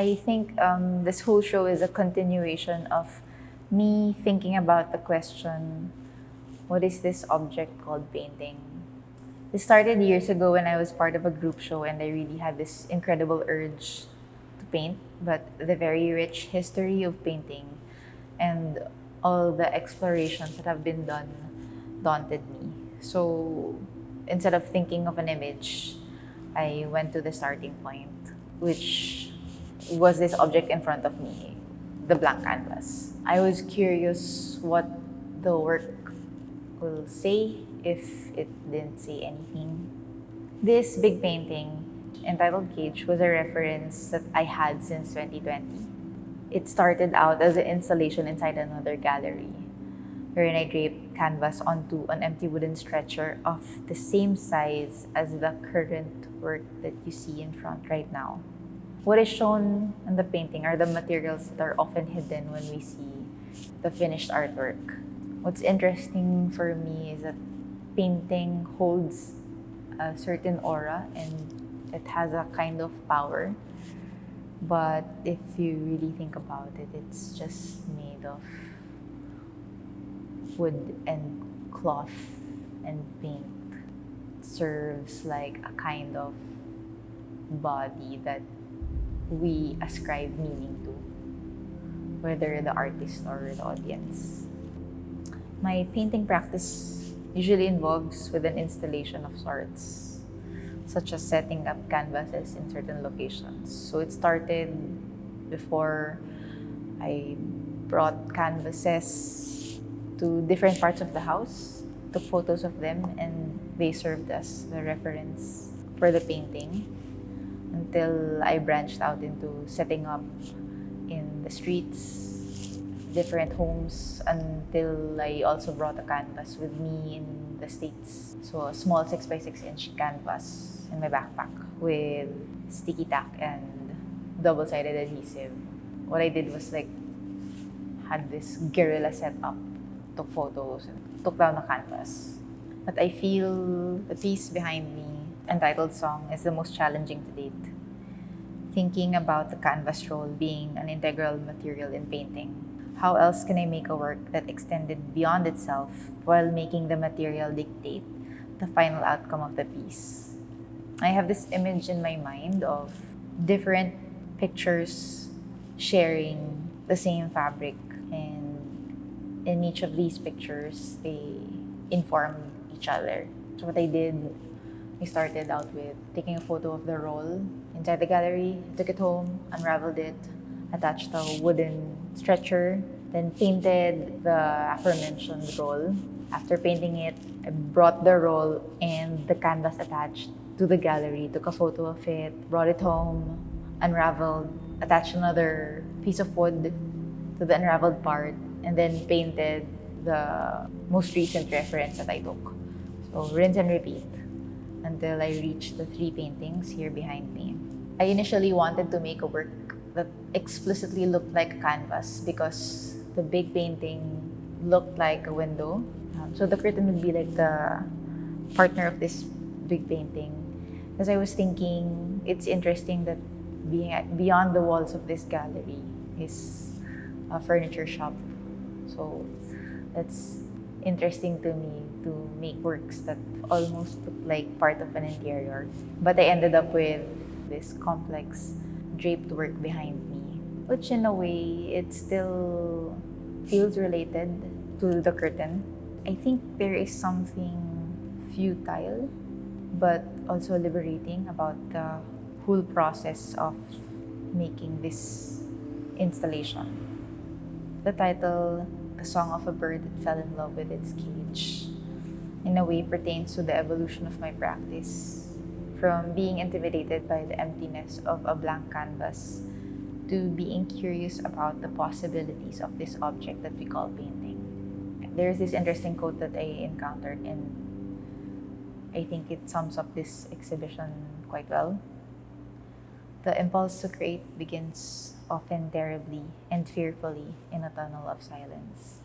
I think this whole show is a continuation of me thinking about the question, what is this object called painting? This started years ago when I was part of a group show and I really had this incredible urge to paint, but the very rich history of painting and all the explorations that have been done daunted me. So instead of thinking of an image, I went to the starting point, which was this object in front of me, the blank canvas. I was curious what the work will say if it didn't say anything. This big painting, entitled Cage, was a reference that I had since 2020. It started out as an installation inside another gallery, wherein I draped canvas onto an empty wooden stretcher of the same size as the current work that you see in front right now. What is shown in the painting are the materials that are often hidden when we see the finished artwork. What's interesting for me is that painting holds a certain aura and it has a kind of power. But if you really think about it, it's just made of wood and cloth and paint. It serves like a kind of body that we ascribe meaning to, whether the artist or the audience. My painting practice usually involves with an installation of sorts, such as setting up canvases in certain locations. So it started before I brought canvases to different parts of the house, took photos of them, and they served as the reference for the painting until I branched out into setting up in the streets, different homes, until I also brought a canvas with me in the States. So a small 6x6 inch canvas in my backpack with sticky tack and double-sided adhesive. What I did was had this guerrilla setup, took photos, and took down the canvas. But I feel the piece behind me, entitled Song, is the most challenging to date. Thinking about the canvas roll being an integral material in painting, how else can I make a work that extended beyond itself while making the material dictate the final outcome of the piece? I have this image in my mind of different pictures sharing the same fabric, and in each of these pictures, they inform each other. So what I did, I started out with taking a photo of the roll inside the gallery, took it home, unraveled it, attached a wooden stretcher, then painted the aforementioned roll. After painting it, I brought the roll and the canvas attached to the gallery, took a photo of it, brought it home, unraveled, attached another piece of wood to the unraveled part, and then painted the most recent reference that I took. So rinse and repeat until I reached the 3 paintings here behind me. I initially wanted to make a work that explicitly looked like a canvas because the big painting looked like a window. So the curtain would be like the partner of this big painting. Because I was thinking, it's interesting that beyond the walls of this gallery is a furniture shop. So that's interesting to me to make works that almost look like part of an interior. But I ended up with this complex draped work behind me, which in a way, it still feels related to the curtain. I think there is something futile, but also liberating about the whole process of making this installation. The title, The Song of a Bird That Fell in Love with Its Cage, in a way pertains to the evolution of my practice, from being intimidated by the emptiness of a blank canvas to being curious about the possibilities of this object that we call painting. There's this interesting quote that I encountered, and I think it sums up this exhibition quite well. The impulse to create begins often terribly and fearfully in a tunnel of silence.